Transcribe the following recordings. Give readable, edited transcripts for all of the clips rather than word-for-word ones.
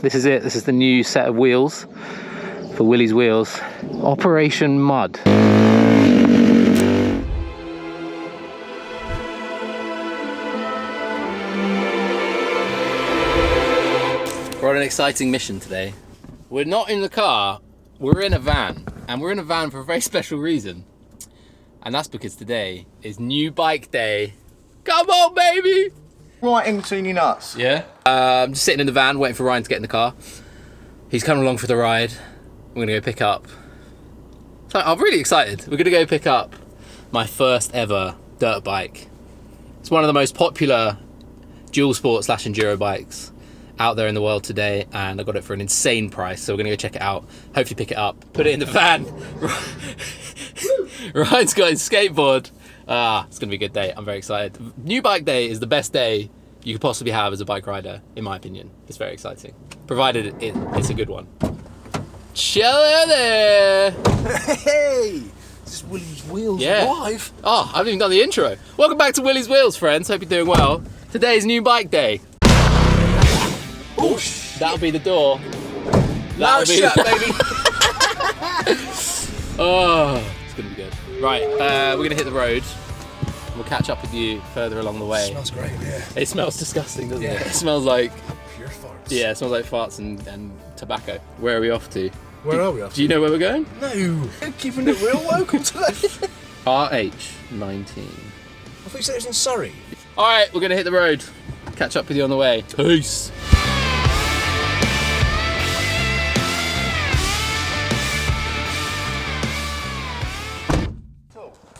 This is it. This is the new set of wheels for Willie's Wheels. Operation Mud. We're on an exciting mission today. We're not in the car, we're in a van. And we're in a van for a very special reason. And that's because today is new bike day. Come on, baby! Right in between your nuts. Yeah. I'm just sitting in the van waiting for Ryan to get in the car. He's coming along for the ride. We're gonna go pick up. So I'm really excited. We're gonna go pick up my first ever dirt bike. It's one of the most popular dual sport / enduro bikes out there in the world today, and I got it for an insane price. So we're gonna go check it out. Hopefully pick it up, put it in the van. Ryan's got his skateboard. It's gonna be a good day. I'm very excited. New bike day is the best day you could possibly have as a bike rider, in my opinion. It's very exciting, provided it's a good one. Hello there. Hey, this is Willie's Wheels live. Oh, I haven't even done the intro. Welcome back to Willie's Wheels, friends. Hope you're doing well. Today's new bike day. Oh shit. That'll be the door. Now shut, baby. Oh, it's gonna be good. Right, we're gonna hit the road. We'll catch up with you further along the way. It smells great, yeah. It smells disgusting, doesn't it? Yeah. It smells like Pure farts. yeah, it smells like farts and tobacco. Where are we off to? Where are we off to? Do you know where we're going? No, you're keeping it real local today. RH19. I thought you said it was in Surrey. All right, we're gonna hit the road. Catch up with you on the way. Peace.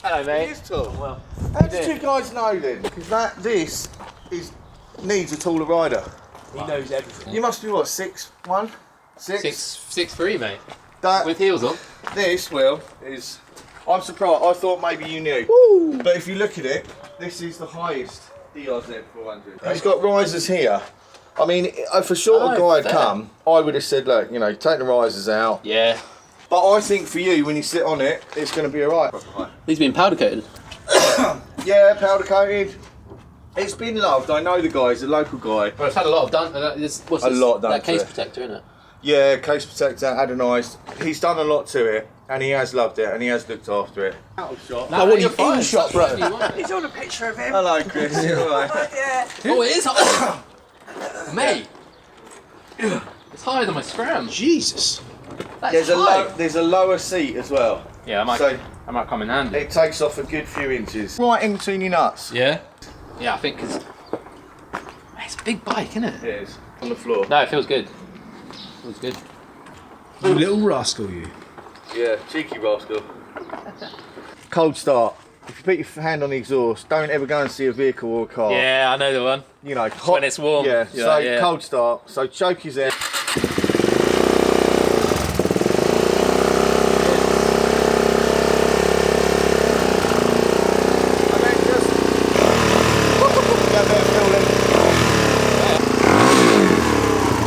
Hello, mate. It is tall. Well, How did you guys know then? Because this needs a taller rider. He knows everything. You must be what, 6'1"? 6'3", mate. That, With heels on. this wheel is, I'm surprised, I thought maybe you knew. Woo. But if you look at it, this is the highest DRZ 400. It's got risers here. I mean, if a shorter guy had come, I would have said, look, you know, take the risers out. Yeah. But I think for you, when you sit on it, it's going to be alright. These been powder coated. Yeah, powder coated. It's been loved. I know the guy, he's a local guy. Well, it's had a lot of done. What's A lot done that to case it. protector, isn't it? Yeah, case protector, adonised. He's done a lot to it, and he has loved it, and he has looked after it. Out of shot. No, what you're you fine. in shot, bro? He's on a picture of him. Hello, Chris. You alright? Yeah. Oh, it is high. Mate. It's higher than my scram. Jesus. That's high. There's a lower seat as well. Yeah, I might come in handy. It takes off a good few inches. Right in between your nuts. Yeah? Yeah, I think because it's a big bike, isn't it? It is. On the floor. No, it feels good. Feels good. You little rascal, you. Yeah, cheeky rascal. Cold start. If you put your hand on the exhaust, don't ever go and see a vehicle or a car. Yeah, I know the one. You know, hot, when it's warm. Yeah, You're so like, yeah. cold start. So choke is there.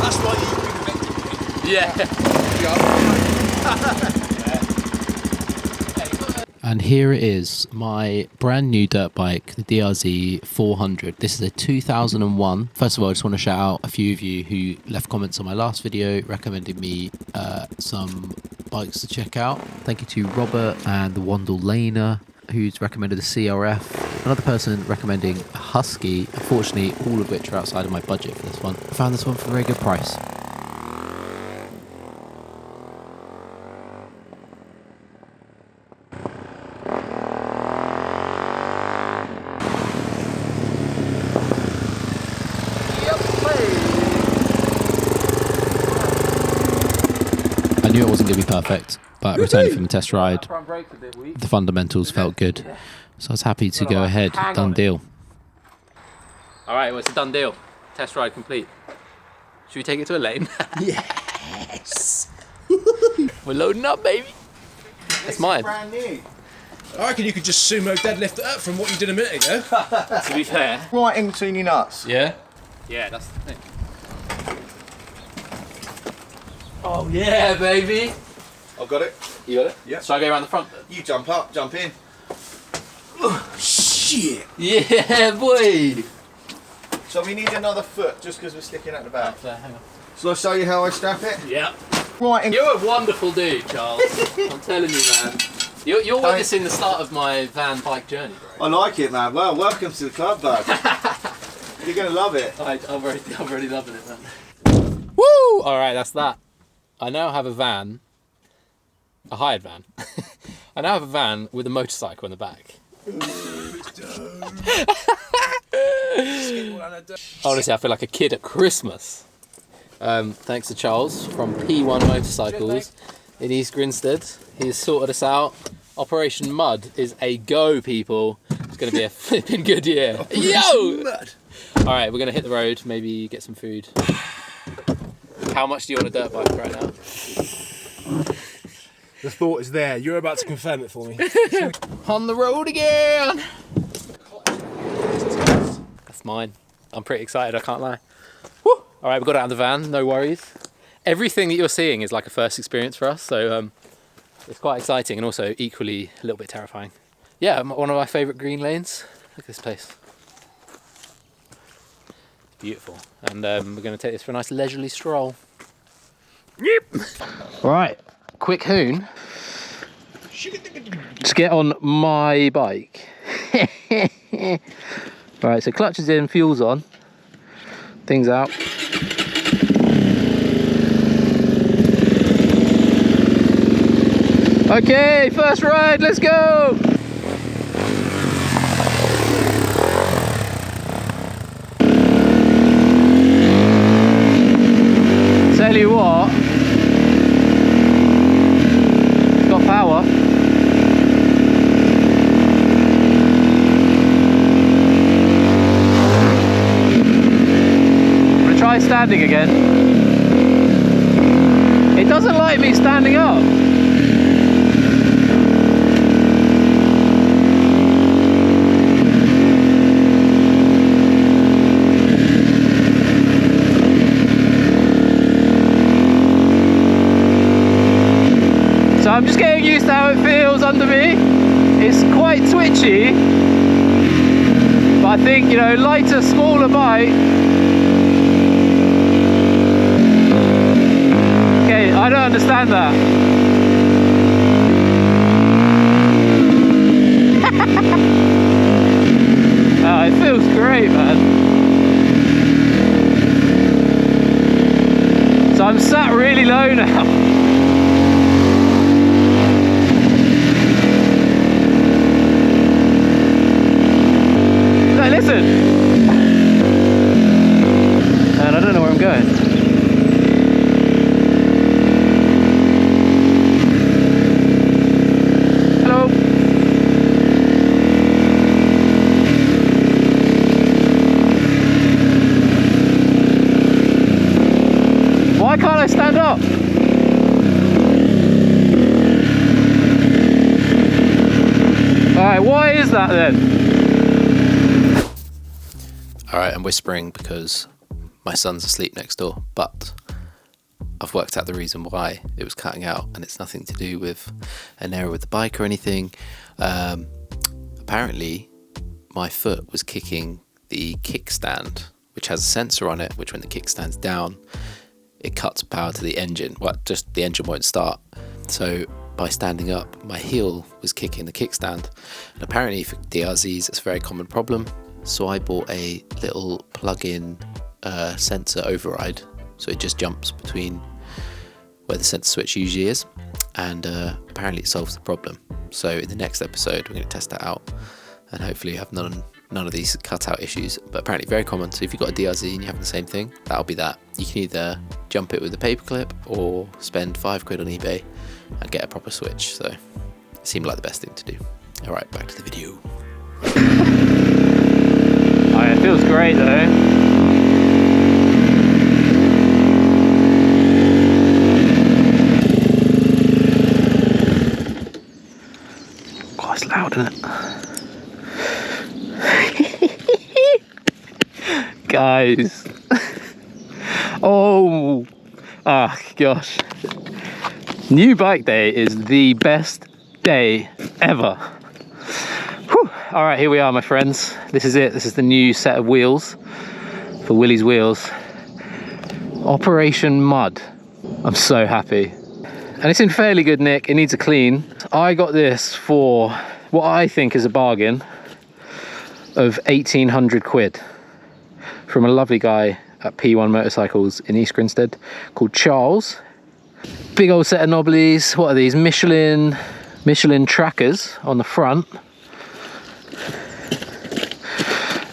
That's why you've been victim. Yeah. And here it is, my brand new dirt bike, the DRZ 400. This is a 2001. First of all, I just want to shout out a few of you who left comments on my last video recommending me some bikes to check out. Thank you to Robert and the Wandle Laner, who's recommended the CRF. Another person recommending a Husky. Unfortunately, all of which are outside of my budget for this one. I found this one for a very good price. I knew it wasn't going to be perfect, but returning from the test ride, the fundamentals felt good. So I was happy to go ahead. Done deal. Alright, well, it's a done deal. Test ride complete. Should we take it to a lane? Yes. We're loading up, baby. That's mine. Brand new. I reckon you could just sumo deadlift it up from what you did a minute ago. To be fair. Right in between your nuts. Yeah? Yeah, that's the thing. Oh yeah, baby. I've got it. You got it? Yeah. Shall I go around the front then? You jump up, jump in. Shit. Yeah, boy. So we need another foot just because we're sticking at the back. Hang on. Shall I show you how I strap it? Yeah. Right. You're a wonderful dude, Charles. I'm telling you, man. You're witnessing the start of my van bike journey, bro. I like it, man. Well, welcome to the club, bud. You're gonna love it. I'm already loving it, man. Woo! All right, that's that. I now have a van, a hired van. I now have a van with a motorcycle in the back. Honestly, I feel like a kid at Christmas. Thanks to Charles from P1 Motorcycles in East Grinstead. He's sorted us out. Operation Mud is a go, people. It's going to be a flipping good year. Yo! All right, we're going to hit the road, maybe get some food. How much do you want a dirt bike right now? The thought is there. You're about to confirm it for me. On the road again! That's mine. I'm pretty excited, I can't lie. Woo! All right, we've got it out of the van, no worries. Everything that you're seeing is like a first experience for us, so it's quite exciting and also equally a little bit terrifying. Yeah, one of my favourite green lanes. Look at this place. Beautiful. And we're going to take this for a nice leisurely stroll. Yep. Right, quick hoon. Just get on my bike. Right, so clutch is in, fuel's on. Things out. Okay, first ride, let's go! Tell you what, it's got power. I'm gonna try standing again. It doesn't like me standing up. I'm just getting used to how it feels under me. It's quite twitchy, but I think, you know, lighter, smaller bike. Okay, I don't understand that. Oh, it feels great, man. So I'm sat really low now. Listen, and I don't know where I'm going. Hello. Why can't I stand up? Alright, why is that then? Alright, I'm whispering because my son's asleep next door, but I've worked out the reason why it was cutting out, and it's nothing to do with an error with the bike or anything. Apparently, my foot was kicking the kickstand, which has a sensor on it, which when the kickstand's down, it cuts power to the engine. Well, just the engine won't start. So by standing up, my heel was kicking the kickstand. And apparently for DRZs, it's a very common problem. So I bought a little plug-in sensor override, so it just jumps between where the sensor switch usually is, and apparently it solves the problem. So in the next episode we're going to test that out and hopefully have none of these cutout issues, but apparently very common. So if you've got a DRZ and you're having the same thing, that'll be that. You can either jump it with a paperclip or spend £5 on eBay and get a proper switch. So it seemed like the best thing to do. Alright, back to the video. Oh, it feels great though. God, it's loud, isn't it? Guys. Oh gosh. New bike day is the best day ever. All right, here we are, my friends. This is it. This is the new set of wheels for Willie's Wheels Operation Mud. I'm so happy. And it's in fairly good nick. It needs a clean. I got this for what I think is a bargain of 1,800 quid from a lovely guy at P1 Motorcycles in East Grinstead called Charles. Big old set of knobblies. What are these? Michelin trackers on the front.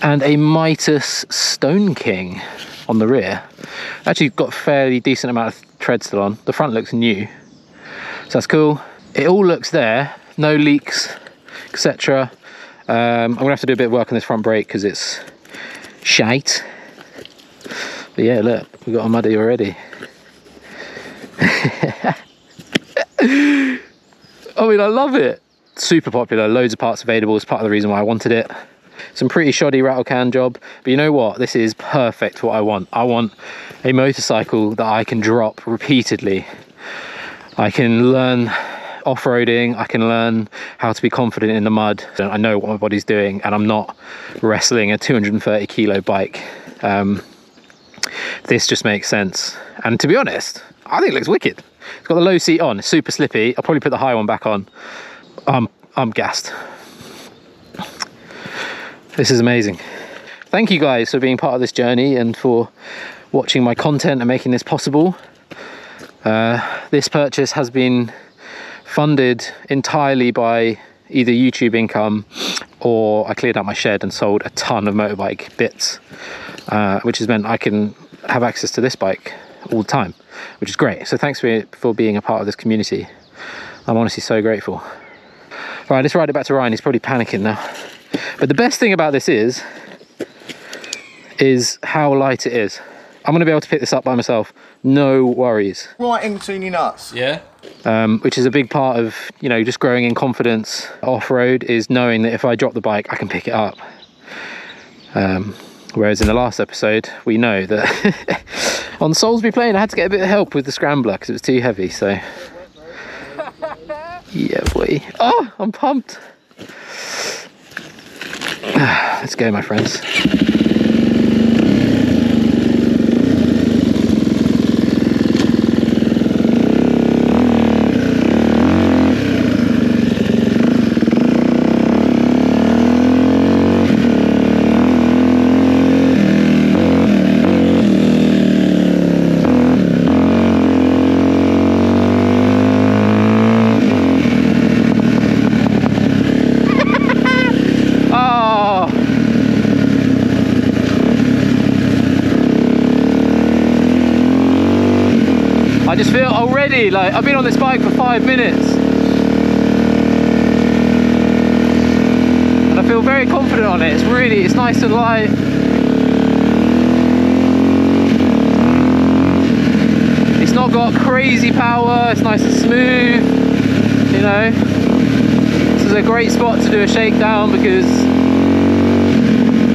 And a Midas Stone King on the rear. Actually got a fairly decent amount of tread still on. The front looks new. So that's cool. It all looks there, no leaks, etc. I'm gonna have to do a bit of work on this front brake because it's shite. But yeah, look, we've got a muddy already. I mean, I love it. Super popular, loads of parts available. It's part of the reason why I wanted it. Some pretty shoddy rattle can job, but you know what? This is perfect for what I want. I want a motorcycle that I can drop repeatedly. I can learn off-roading, I can learn how to be confident in the mud. I know what my body's doing and I'm not wrestling a 230 kilo bike. This just makes sense. And to be honest, I think it looks wicked. It's got the low seat on, it's super slippy. I'll probably put the high one back on. I'm gassed. This is amazing. Thank you guys for being part of this journey and for watching my content and making this possible. This purchase has been funded entirely by either YouTube income or I cleared out my shed and sold a ton of motorbike bits, which has meant I can have access to this bike all the time, which is great. So thanks for being a part of this community. I'm honestly so grateful. Right, let's ride it back to Ryan. He's probably panicking now. But the best thing about this is how light it is. I'm going to be able to pick this up by myself, no worries. Right in between your nuts. Yeah. Which is a big part of, you know, just growing in confidence off-road, is knowing that if I drop the bike, I can pick it up. Whereas in the last episode, we know that on Salisbury Plain, I had to get a bit of help with the scrambler because it was too heavy, so. Yeah, boy. Oh, I'm pumped. Let's go, my friends. I just feel already like I've been on this bike for 5 minutes and I feel very confident on it. It's nice and light. It's not got crazy power, it's nice and smooth, you know. This is a great spot to do a shakedown because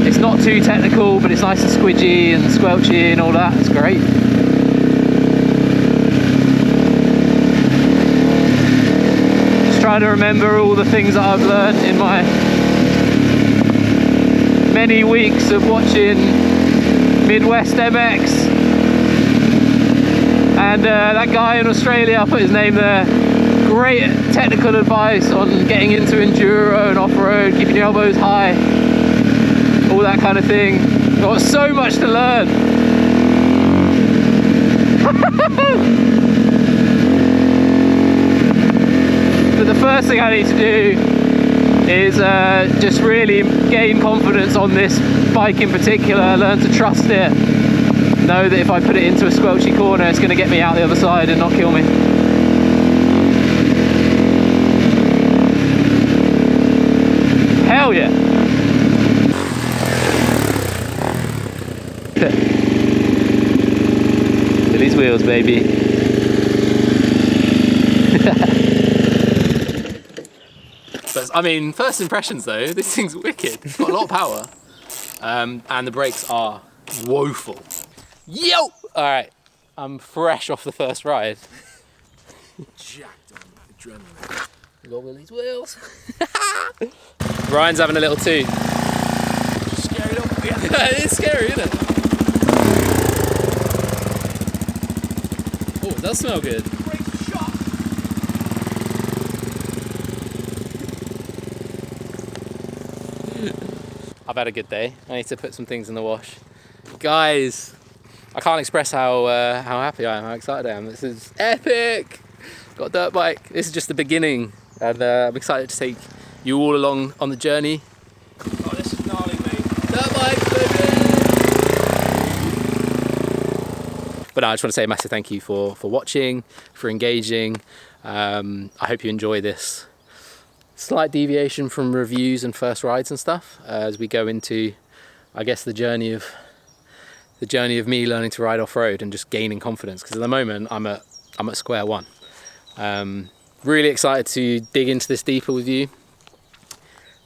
it's not too technical, but it's nice and squidgy and squelchy and all that. It's great. Trying to remember all the things that I've learned in my many weeks of watching Midwest MX. And that guy in Australia, I put his name there, great technical advice on getting into enduro and off-road, keeping your elbows high, all that kind of thing. Got so much to learn. But the first thing I need to do is just really gain confidence on this bike in particular, learn to trust it, know that if I put it into a squelchy corner it's going to get me out the other side and not kill me. Hell yeah! Billy's wheels, baby. But I mean, first impressions though, this thing's wicked. It's got a lot of power, and the brakes are woeful. Yo! All right, I'm fresh off the first ride. Jacked on adrenaline. We got Willie's wheels. Ryan's having a little toot. Scary little bit. It is scary, isn't it? does smell good. I've had a good day. I need to put some things in the wash. Guys, I can't express how happy I am, how excited I am. This is epic! Got a dirt bike. This is just the beginning. And I'm excited to take you all along on the journey. Oh, this is gnarly, mate. Dirt bike, baby! But no, I just want to say a massive thank you for watching, for engaging. I hope you enjoy this slight deviation from reviews and first rides and stuff as we go into, I guess, the journey of me learning to ride off-road and just gaining confidence, because at the moment I'm at square one. Really excited to dig into this deeper with you,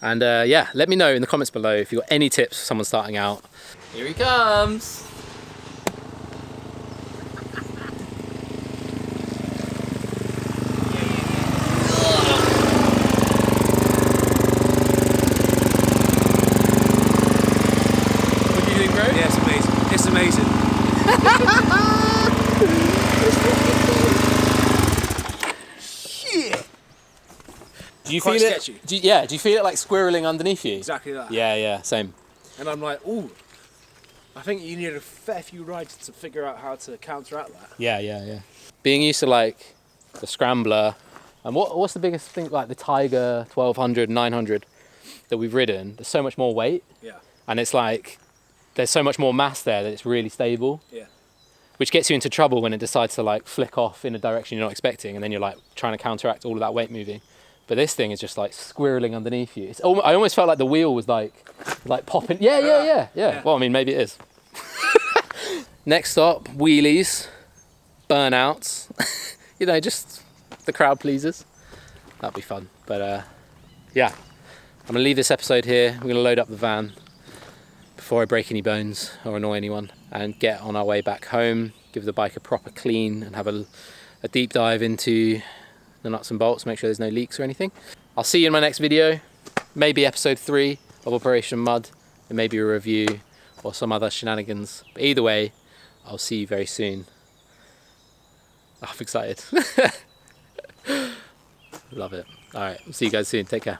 and yeah, let me know in the comments below if you've got any tips for someone starting out. Here he comes. Yeah, it's amazing. It's amazing. Shit. Do you Quite feel it? sketchy. Do you feel it like squirreling underneath you? Exactly that. Yeah, same. And I'm like, ooh. I think you need a fair few rides to figure out how to counteract that. Yeah. Being used to like the Scrambler, and what's the biggest thing, like the Tiger 1200, 900 that we've ridden? There's so much more weight. Yeah. And it's like there's so much more mass there that it's really stable. Yeah. Which gets you into trouble when it decides to like flick off in a direction you're not expecting, and then you're like trying to counteract all of that weight moving. But this thing is just like squirreling underneath you. I almost felt like the wheel was like popping. Yeah. Well, I mean, maybe it is. Next stop, wheelies, burnouts. You know, just the crowd pleasers. That'll be fun. But yeah, I'm gonna leave this episode here. We're gonna load up the van before I break any bones or annoy anyone, and get on our way back home, give the bike a proper clean, and have a deep dive into the nuts and bolts, make sure there's no leaks or anything. I'll see you in my next video, maybe episode 3 of Operation Mud, and maybe a review or some other shenanigans. But either way, I'll see you very soon. Oh, I'm excited. Love it. All right, see you guys soon. Take care.